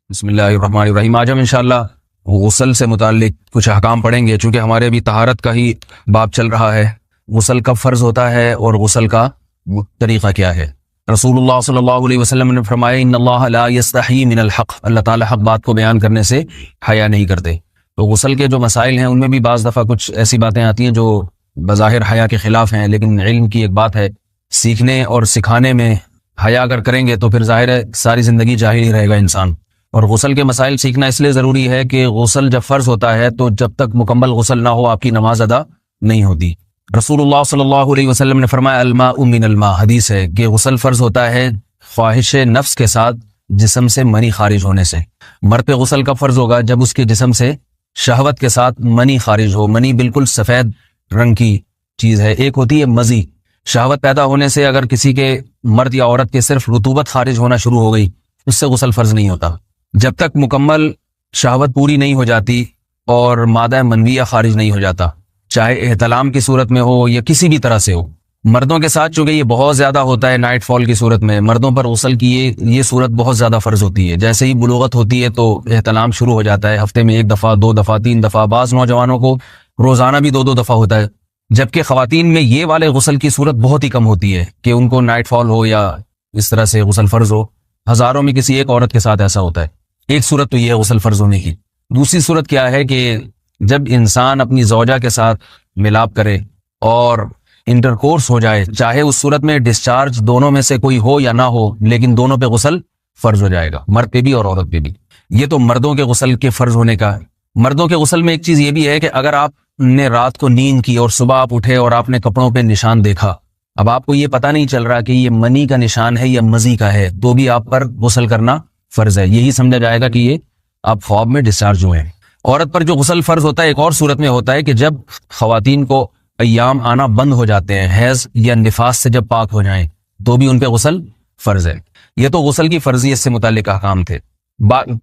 بسم اللہ الرحمن الرحیم۔ آج ہم انشاءاللہ غسل سے متعلق کچھ احکام پڑھیں گے، چونکہ ہمارے ابھی طہارت کا ہی باب چل رہا ہے۔ غسل کب فرض ہوتا ہے اور غسل کا طریقہ کیا ہے؟ رسول اللہ صلی اللہ علیہ وسلم نے فرمایا ان اللہ لا یستحی من الحق، اللہ تعالیٰ حق بات کو بیان کرنے سے حیا نہیں کرتے۔ تو غسل کے جو مسائل ہیں ان میں بھی بعض دفعہ کچھ ایسی باتیں آتی ہیں جو بظاہر حیا کے خلاف ہیں، لیکن علم کی ایک بات ہے، سیکھنے اور سکھانے میں حیا اگر کریں گے تو پھر ظاہر ہے ساری زندگی جاہل ہی رہے گا انسان۔ اور غسل کے مسائل سیکھنا اس لیے ضروری ہے کہ غسل جب فرض ہوتا ہے تو جب تک مکمل غسل نہ ہو آپ کی نماز ادا نہیں ہوتی۔ رسول اللہ صلی اللہ علیہ وسلم نے فرمایا الماء من الماء، حدیث ہے کہ غسل فرض ہوتا ہے خواہش نفس کے ساتھ جسم سے منی خارج ہونے سے۔ مرد پہ غسل کب فرض ہوگا؟ جب اس کے جسم سے شہوت کے ساتھ منی خارج ہو۔ منی بالکل سفید رنگ کی چیز ہے، ایک ہوتی ہے مزی۔ شہوت پیدا ہونے سے اگر کسی کے مرد یا عورت کے صرف رطوبت خارج ہونا شروع ہو گئی، اس سے غسل فرض نہیں ہوتا۔ جب تک مکمل شہوت پوری نہیں ہو جاتی اور مادہ منویہ خارج نہیں ہو جاتا، چاہے احتلام کی صورت میں ہو یا کسی بھی طرح سے ہو۔ مردوں کے ساتھ چونکہ یہ بہت زیادہ ہوتا ہے نائٹ فال کی صورت میں، مردوں پر غسل کی یہ صورت بہت زیادہ فرض ہوتی ہے۔ جیسے ہی بلوغت ہوتی ہے تو احتلام شروع ہو جاتا ہے، ہفتے میں 1 دفعہ 2 دفعہ 3 دفعہ، بعض نوجوانوں کو روزانہ بھی 2 دفعہ ہوتا ہے۔ جبکہ خواتین میں یہ والے غسل کی صورت بہت ہی کم ہوتی ہے کہ ان کو نائٹ فال ہو یا اس طرح سے غسل فرض ہو۔ ہزاروں میں کسی ایک عورت کے ساتھ ایسا ہوتا ہے۔ ایک صورت تو یہ ہے غسل فرض ہونے کی۔ دوسری صورت کیا ہے کہ جب انسان اپنی زوجہ کے ساتھ ملاپ کرے اور انٹرکورس ہو جائے، چاہے اس صورت میں ڈسچارج دونوں میں سے کوئی ہو یا نہ ہو، لیکن دونوں پہ غسل فرض ہو جائے گا، مرد پہ بھی اور عورت پہ بھی۔ یہ تو مردوں کے غسل کے فرض ہونے کا ہے۔ مردوں کے غسل میں ایک چیز یہ بھی ہے کہ اگر آپ نے رات کو نیند کی اور صبح آپ اٹھے اور آپ نے کپڑوں پہ نشان دیکھا، اب آپ کو یہ پتہ نہیں چل رہا کہ یہ منی کا نشان ہے یا مزی کا ہے، تو بھی آپ پر غسل کرنا فرض ہے۔ یہی سمجھا جائے گا کہ یہ آپ خواب میں ڈسچارج ہوئے ہیں۔ عورت پر جو غسل فرض ہوتا ہے ایک اور صورت میں ہوتا ہے کہ جب خواتین کو ایام آنا بند ہو جاتے ہیں، حیض یا نفاس سے جب پاک ہو جائیں، تو بھی ان پہ غسل فرض ہے۔ یہ تو غسل کی فرضیت سے متعلق احکام تھے۔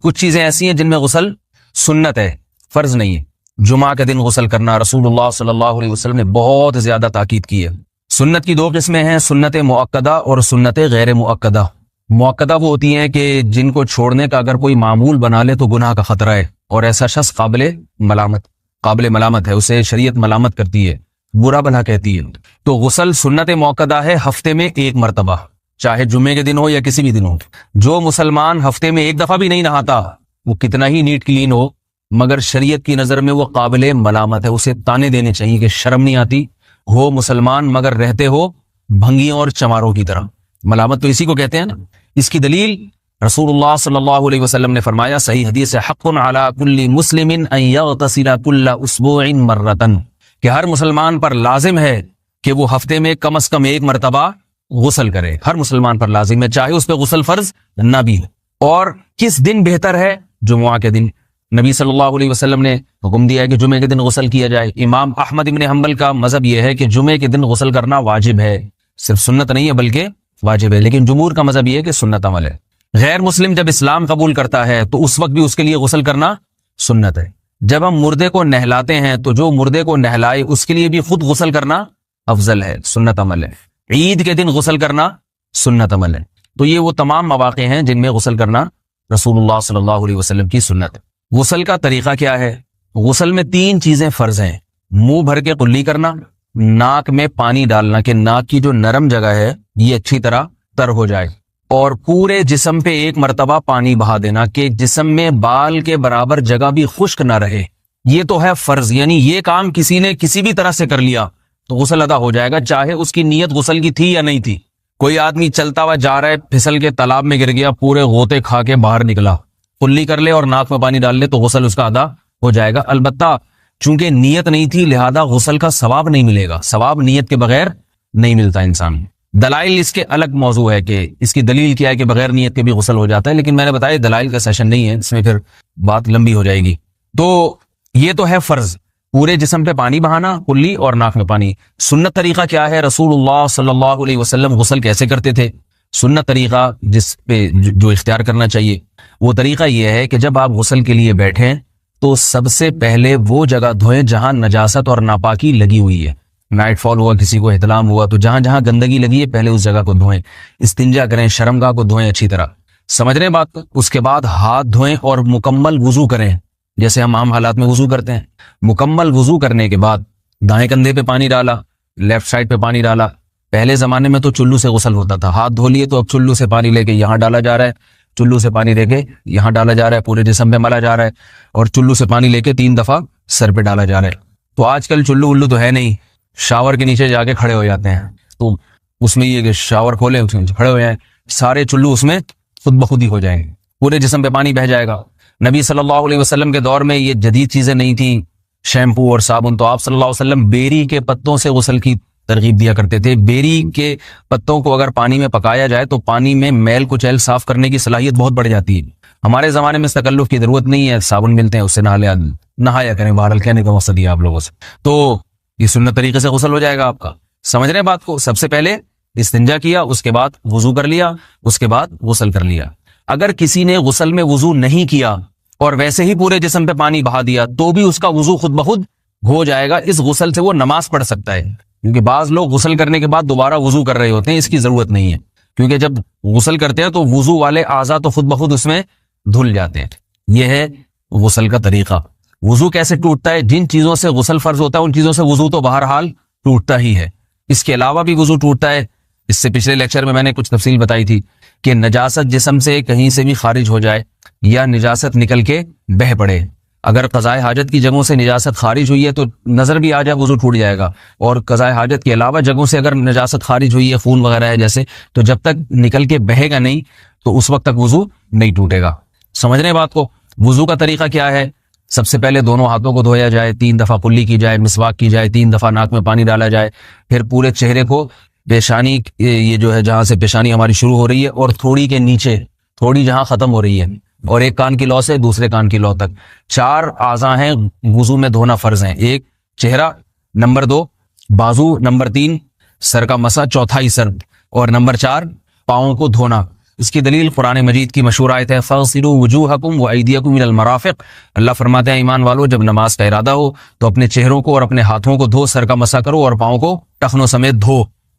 کچھ چیزیں ایسی ہیں جن میں غسل سنت ہے، فرض نہیں ہے۔ جمعہ کے دن غسل کرنا رسول اللہ صلی اللہ علیہ وسلم نے بہت زیادہ تاکید کی ہے۔ سنت کی 2 قسمیں ہیں، سنت مؤکدہ اور سنت غیر مؤکدہ۔ مؤکدہ وہ ہوتی ہیں کہ جن کو چھوڑنے کا اگر کوئی معمول بنا لے تو گناہ کا خطرہ ہے، اور ایسا شخص قابل ملامت ہے، اسے شریعت ملامت کرتی ہے، برا بھلا کہتی ہے۔ تو غسل سنت مؤکدہ ہے، ہفتے میں 1 مرتبہ، چاہے جمعے کے دن ہو یا کسی بھی دن ہو۔ جو مسلمان ہفتے میں 1 دفعہ بھی نہیں نہاتا، وہ کتنا ہی نیٹ کلین ہو، مگر شریعت کی نظر میں وہ قابل ملامت ہے، اسے تانے دینے چاہیے کہ شرم نہیں آتی ہو مسلمان مگر رہتے ہو بھنگیوں اور چماروں کی طرح۔ ملامت تو اسی کو کہتے ہیں نا۔ اس کی دلیل رسول اللہ صلی اللہ علیہ وسلم نے فرمایا، صحیح حدیث ہے، حق علی کل مسلم ان یغتسل کل اسبوع مرتن، کہ ہر مسلمان پر لازم ہے کہ وہ ہفتے میں کم از کم 1 مرتبہ غسل کرے۔ ہر مسلمان پر لازم ہے، چاہے اس پہ غسل فرض نہ بھی ہو۔ اور کس دن بہتر ہے؟ جمعہ کے دن۔ نبی صلی اللہ علیہ وسلم نے حکم دیا ہے کہ جمعے کے دن غسل کیا جائے۔ امام احمد ابن حنبل کا مذہب یہ ہے کہ جمعے کے دن غسل کرنا واجب ہے، صرف سنت نہیں ہے بلکہ واجب ہے، لیکن جمہور کا مذہب یہ ہے کہ سنت عمل ہے۔ غیر مسلم جب اسلام قبول کرتا ہے تو اس وقت بھی اس کے لیے غسل کرنا سنت ہے۔ جب ہم مردے کو نہلاتے ہیں تو جو مردے کو نہلائے اس کے لیے بھی خود غسل کرنا افضل ہے، سنت عمل ہے۔ عید کے دن غسل کرنا سنت عمل ہے۔ تو یہ وہ تمام مواقع ہیں جن میں غسل کرنا رسول اللہ صلی اللہ علیہ وسلم کی سنت ہے۔ غسل کا طریقہ کیا ہے؟ غسل میں 3 چیزیں فرض ہیں، منہ بھر کے قلی کرنا، ناک میں پانی ڈالنا کہ ناک کی جو نرم جگہ ہے یہ اچھی طرح تر ہو جائے، اور پورے جسم پہ 1 مرتبہ پانی بہا دینا کہ جسم میں بال کے برابر جگہ بھی خشک نہ رہے۔ یہ تو ہے فرض، یعنی یہ کام کسی نے کسی بھی طرح سے کر لیا تو غسل ادا ہو جائے گا، چاہے اس کی نیت غسل کی تھی یا نہیں تھی۔ کوئی آدمی چلتا ہوا جا رہا ہے، پھسل کے تالاب میں گر گیا، پورے غوطے کھا کے باہر نکلا، قلی کر لے اور ناک میں پانی ڈال لے تو غسل اس کا ادا ہو جائے گا۔ البتہ چونکہ نیت نہیں تھی لہذا غسل کا ثواب نہیں ملے گا، ثواب نیت کے بغیر نہیں ملتا انسان۔ دلائل اس کے الگ موضوع ہے کہ اس کی دلیل کیا ہے کہ بغیر نیت کے بھی غسل ہو جاتا ہے، لیکن میں نے بتایا دلائل کا سیشن نہیں ہے، اس میں پھر بات لمبی ہو جائے گی۔ تو یہ تو ہے فرض، پورے جسم پہ پانی بہانا، قلی اور ناک میں پانی۔ سنت طریقہ کیا ہے؟ رسول اللہ صلی اللہ علیہ وسلم غسل کیسے کرتے تھے؟ سنت طریقہ جس پہ جو اختیار کرنا چاہیے وہ طریقہ یہ ہے کہ جب آپ غسل کے لیے بیٹھیں تو سب سے پہلے وہ جگہ دھوئیں جہاں نجاست اور ناپاکی لگی ہوئی ہے۔ نائٹ فال ہوا، کسی کو احتلام ہوا، تو جہاں جہاں گندگی لگی ہے پہلے اس جگہ کو دھوئیں۔ استنجا کریں، شرمگاہ کو دھوئیں اچھی طرح۔ سمجھ رہے ہیں بات کو؟ اس کے بعد ہاتھ دھوئیں اور مکمل وضو کریں، جیسے ہم عام حالات میں وضو کرتے ہیں۔ مکمل وضو کرنے کے بعد دائیں کندھے پہ پانی ڈالا، لیفٹ سائڈ پہ پانی ڈالا۔ پہلے زمانے میں تو چلو سے غسل ہوتا تھا، ہاتھ دھو لیے تو اب چلو سے پانی لے کے یہاں ڈالا جا رہا ہے، چلو سے پانی لے کے یہاں ڈالا جا رہا ہے، پورے جسم پہ ملا جا رہا ہے، اور چلو سے پانی لے کے 3 دفعہ سر پہ ڈالا جا رہا ہے۔ تو آج کل چلو ولو تو ہے نہیں، شاور کے نیچے جا کے کھڑے ہو جاتے ہیں، تو اس میں یہ کہ شاور کھولے اس میں کھڑے ہو جائیں، سارے چلو اس میں خود بخود ہی ہو جائیں گے، پورے جسم پہ پانی بہہ جائے گا۔ نبی صلی اللہ علیہ وسلم کے دور میں یہ جدید چیزیں نہیں تھیں، شیمپو اور صابن، تو آپ صلی اللہ علیہ وسلم بیری کے پتوں سے غسل کی ترغیب دیا کرتے تھے۔ بیری کے پتوں کو اگر پانی میں پکایا جائے تو پانی میں میل کچیل صاف کرنے کی صلاحیت بہت بڑھ جاتی ہے۔ ہمارے زمانے میں تکلف کی ضرورت نہیں ہے، صابن ملتے ہیں، اس سے نہایا کریں، بہرحال کہنے کا مقصد یہ آپ لوگوں سے، تو یہ سنت طریقے سے غسل ہو جائے گا آپ کا۔ سمجھ رہے ہیں بات کو؟ سب سے پہلے استنجا کیا، اس کے بعد وضو کر لیا، اس کے بعد غسل کر لیا۔ اگر کسی نے غسل میں وضو نہیں کیا اور ویسے ہی پورے جسم پہ پانی بہا دیا تو بھی اس کا وضو خود بخود ہو جائے گا، اس غسل سے وہ نماز پڑھ سکتا ہے، کیونکہ بعض لوگ غسل کرنے کے بعد دوبارہ وضو کر رہے ہوتے ہیں، اس کی ضرورت نہیں ہے، کیونکہ جب غسل کرتے ہیں تو وضو والے اعضاء تو خود بخود اس میں دھل جاتے ہیں۔ یہ ہے غسل کا طریقہ۔ وضو کیسے ٹوٹتا ہے؟ جن چیزوں سے غسل فرض ہوتا ہے ان چیزوں سے وضو تو بہرحال ٹوٹتا ہی ہے، اس کے علاوہ بھی وضو ٹوٹتا ہے۔ اس سے پچھلے لیکچر میں نے کچھ تفصیل بتائی تھی کہ نجاست جسم سے کہیں سے بھی خارج ہو جائے یا نجاست نکل کے بہہ پڑے، اگر قضائے حاجت کی جگہوں سے نجاست خارج ہوئی ہے تو نظر بھی آ جائے وضو ٹوٹ جائے گا، اور قضائے حاجت کے علاوہ جگہوں سے اگر نجاست خارج ہوئی ہے، خون وغیرہ ہے جیسے، تو جب تک نکل کے بہے گا نہیں تو اس وقت تک وضو نہیں ٹوٹے گا۔ سمجھ رہے ہیں بات کو؟ وضو کا طریقہ کیا ہے؟ سب سے پہلے دونوں ہاتھوں کو دھویا جائے، 3 دفعہ کلی کی جائے، مسواک کی جائے، 3 دفعہ ناک میں پانی ڈالا جائے، پھر پورے چہرے کو، پیشانی یہ جو ہے جہاں سے پیشانی ہماری شروع ہو رہی ہے اور تھوڑی کے نیچے، تھوڑی جہاں ختم ہو رہی ہے، اور ایک کان کی لو سے دوسرے کان کی لو تک 4 اعضاء ہیں وضو میں دھونا فرض ہیں۔ 1 چہرہ، نمبر 2 بازو، نمبر 3 سر کا مسا، چوتھائی سر، اور نمبر 4 پاؤں کو دھونا۔ اس کی دلیل قرآن مجید کی مشہور آیت ہے فَاغْسِلُوا وُجُوهَكُمْ وَأَيْدِيَكُمْ إِلَى الْمَرَافِقِ۔ اللہ فرماتے ہیں ایمان والو، جب نماز کا ارادہ ہو تو اپنے چہروں کو اور اپنے ہاتھوں کو دھو، سر کا مسا کرو اور پاؤں کو ٹخنوں سمیت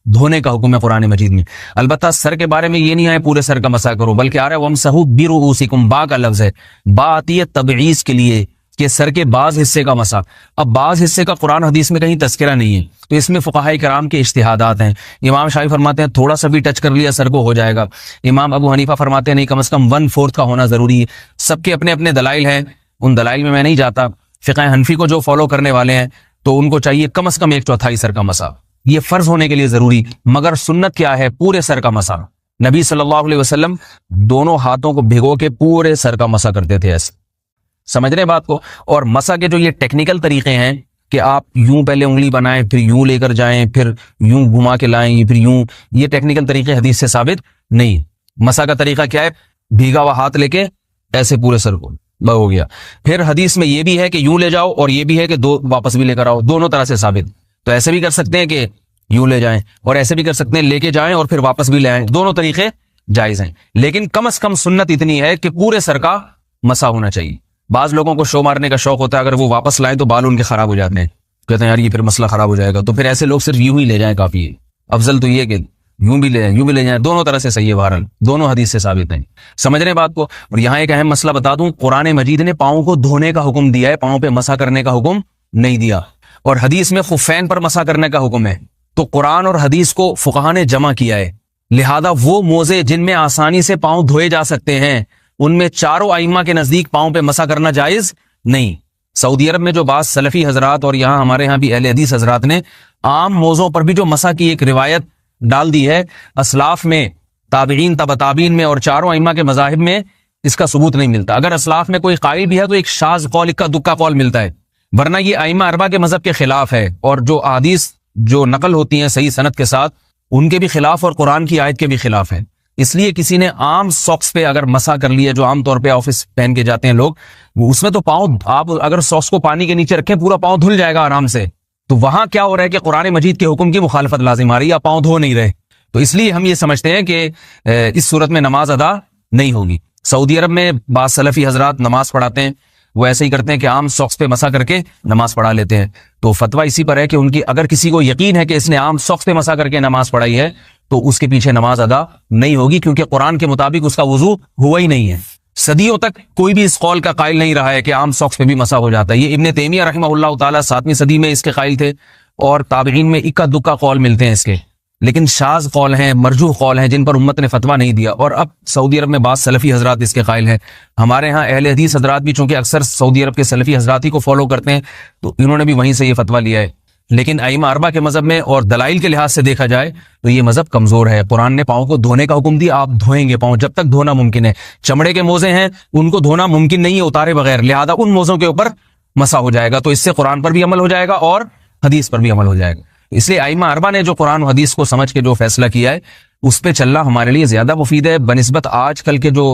دھونے کا حکم ہے قرآن مجید میں۔ البتہ سر کے بارے میں یہ نہیں ہے پورے سر کا مسا کرو، بلکہ آ رہا ہے وَامْسَحُوا بِرُؤُوسِكُمْ، با کا لفظ ہے، با آتی ہے تبعیض کے لیے کہ سر کے بعض حصے کا مسا۔ اب بعض حصے کا قرآن حدیث میں کہیں تذکرہ نہیں ہے، تو اس میں فقہاء کرام کے اجتہادات ہیں۔ امام شافعی فرماتے ہیں تھوڑا سا بھی ٹچ کر لیا سر کو ہو جائے گا، امام ابو حنیفہ فرماتے ہیں نہیں، کم از کم 1/4 کا ہونا ضروری ہے۔ سب کے اپنے اپنے دلائل ہیں، ان دلائل میں نہیں جاتا۔ فقہ حنفی کو جو فالو کرنے والے ہیں تو ان کو چاہیے کم از کم 1/4 سر کا مسا، یہ فرض ہونے کے لیے ضروری، مگر سنت کیا ہے؟ پورے سر کا مسا۔ نبی صلی اللہ علیہ وسلم دونوں ہاتھوں کو بھگو کے پورے سر کا مسا کرتے تھے ایسے۔ سمجھ رہے بات کو؟ اور مسا کے جو یہ ٹیکنیکل طریقے ہیں کہ آپ یوں پہلے انگلی بنائیں، پھر یوں لے کر جائیں، پھر یوں گھما کے لائیں، پھر یوں، یہ ٹیکنیکل طریقے حدیث سے ثابت نہیں۔ مسا کا طریقہ کیا ہے؟ بھیگا ہوا ہاتھ لے کے ایسے پورے سر کو ہو گیا۔ پھر حدیث میں یہ بھی ہے کہ یوں لے جاؤ اور یہ بھی ہے کہ واپس بھی لے کر آؤ، دونوں طرح سے ثابت۔ تو ایسے بھی کر سکتے ہیں کہ یوں لے جائیں، اور ایسے بھی کر سکتے ہیں لے کے جائیں اور پھر واپس بھی لے آئیں، دونوں طریقے جائز ہیں، لیکن کم از کم سنت اتنی ہے کہ پورے سر کا مسا ہونا چاہیے۔ بعض لوگوں کو شو مارنے کا شوق ہوتا ہے، اگر وہ واپس لائیں تو بال ان کے خراب ہو جاتے ہیں، کہتے ہیں یار یہ پھر مسئلہ خراب ہو جائے گا، تو پھر ایسے لوگ صرف یوں ہی لے جائیں کافی ہے۔ افضل تو یہ کہ یوں بھی لے جائیں، یوں بھی لے جائیں، دونوں طرح سے صحیح ہے، بہرحال دونوں حدیث سے ثابت ہیں۔ سمجھ رہے ہیں بات کو؟ اور یہاں ایک اہم مسئلہ بتا دوں، قرآن مجید نے پاؤں کو دھونے کا حکم دیا ہے، پاؤں پہ مسا کرنے کا حکم نہیں دیا، اور حدیث میں خفین پر مسا کرنے کا حکم ہے۔ تو قرآن اور حدیث کو فقہاء نے جمع کیا ہے، لہذا وہ موزے جن میں آسانی سے پاؤں دھوئے جا سکتے ہیں ان میں چاروں ائمہ کے نزدیک پاؤں پہ مسا کرنا جائز نہیں۔ سعودی عرب میں جو بعض سلفی حضرات اور یہاں ہمارے ہاں بھی اہل حدیث حضرات نے عام موزوں پر بھی جو مسا کی ایک روایت ڈال دی ہے، اسلاف میں، تابعین، تبع تابعین میں اور چاروں ائمہ کے مذاہب میں اس کا ثبوت نہیں ملتا۔ اگر اسلاف میں کوئی قائل بھی ہے تو ایک شاذ قول، اکا دکا قول ملتا ہے، ورنہ یہ ائمہ اربعہ کے مذہب کے خلاف ہے، اور جو احادیث جو نقل ہوتی ہیں صحیح سند کے ساتھ ان کے بھی خلاف اور قرآن کی آیت کے بھی خلاف ہے۔ اس لیے کسی نے عام ساکس پہ اگر مسا کر لیا، جو عام طور پہ آفس پہن کے جاتے ہیں لوگ، اس میں تو پاؤں، آپ اگر ساکس کو پانی کے نیچے رکھیں پورا پاؤں دھل جائے گا آرام سے، تو وہاں کیا ہو رہا ہے کہ قرآن مجید کے حکم کی مخالفت لازم آ رہی ہے، آپ پاؤں دھو نہیں رہے، تو اس لیے ہم یہ سمجھتے ہیں کہ اس صورت میں نماز ادا نہیں ہوگی۔ سعودی عرب میں بعض سلفی حضرات نماز پڑھاتے ہیں، وہ ایسے ہی کرتے ہیں کہ عام ساکس پہ مسا کر کے نماز پڑھا لیتے ہیں، تو فتویٰ اسی پر ہے کہ ان کی، اگر کسی کو یقین ہے کہ اس نے عام ساکس پہ مسا کر کے نماز پڑھائی ہے تو اس کے پیچھے نماز ادا نہیں ہوگی، کیونکہ قرآن کے مطابق اس کا وضو ہوا ہی نہیں ہے۔ صدیوں تک کوئی بھی اس قول کا قائل نہیں رہا ہے کہ عام ساکس پہ بھی مسح ہو جاتا ہے۔ یہ ابن تیمیہ رحمہ اللہ تعالیٰ 7ویں صدی میں اس کے قائل تھے، اور تابعین میں اکا دکا قول ملتے ہیں اس کے، لیکن شاذ قول ہیں، مرجوح قول ہیں، جن پر امت نے فتویٰ نہیں دیا۔ اور اب سعودی عرب میں بعض سلفی حضرات اس کے قائل ہیں۔ ہمارے ہاں اہل حدیث حضرات بھی چونکہ اکثر سعودی عرب کے سلفی حضرات ہی کو فالو کرتے ہیں، تو انہوں نے بھی وہیں سے یہ فتویٰ لیا ہے۔ لیکن ائمہ اربعہ کے مذہب میں اور دلائل کے لحاظ سے دیکھا جائے تو یہ مذہب کمزور ہے۔ قرآن نے پاؤں کو دھونے کا حکم دیا، آپ دھوئیں گے پاؤں جب تک دھونا ممکن ہے۔ چمڑے کے موزے ہیں، ان کو دھونا ممکن نہیں ہے اتارے بغیر، لہذا ان موزوں کے اوپر مسح ہو جائے گا، تو اس سے قرآن پر بھی عمل ہو جائے گا اور حدیث پر بھی عمل ہو جائے گا۔ اس لیے ائمہ اربعہ نے جو قرآن و حدیث کو سمجھ کے جو فیصلہ کیا ہے اس پہ چلنا ہمارے لیے زیادہ مفید ہے بنسبت آج کل کے جو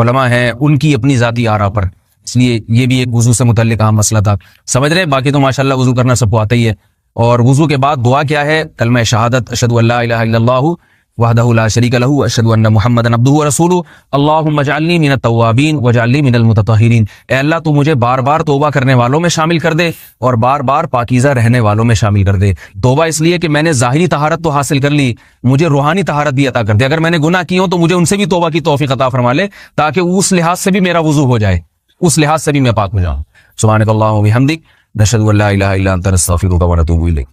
علماء ہیں ان کی اپنی ذاتی آراء پر۔ اس لیے یہ بھی ایک وضو سے متعلق اہم مسئلہ تھا، سمجھ رہے ہیں؟ باقی تو ماشاءاللہ وضو کرنا سب کو آتا ہی ہے۔ اور وضو کے بعد دعا کیا ہے؟ کلمہ شہادت، اشہد ان لا الہ الا اللہ وحدہ لا شریک لہ اشہد ان محمدا عبدہ ورسولہ اللہم اجعلنی من التوابین واجعلنی من المتطہرین۔ اے اللہ تو مجھے بار بار توبہ کرنے والوں میں شامل کر دے اور بار بار پاکیزہ رہنے والوں میں شامل کر دے۔ توبہ اس لیے کہ میں نے ظاہری طہارت تو حاصل کر لی، مجھے روحانی طہارت بھی عطا کر دے۔ اگر میں نے گناہ کیے ہوں تو مجھے ان سے بھی توبہ کی توفیق عطا فرما لے، تاکہ اس لحاظ سے بھی میرا وضو ہو جائے، اس لحاظ سے بھی میں پاک ہو جاؤں۔ سبحانک اللہم و بحمدک، نشہد ان لا الہ الا انت، نستغفرک و نتوب الیک۔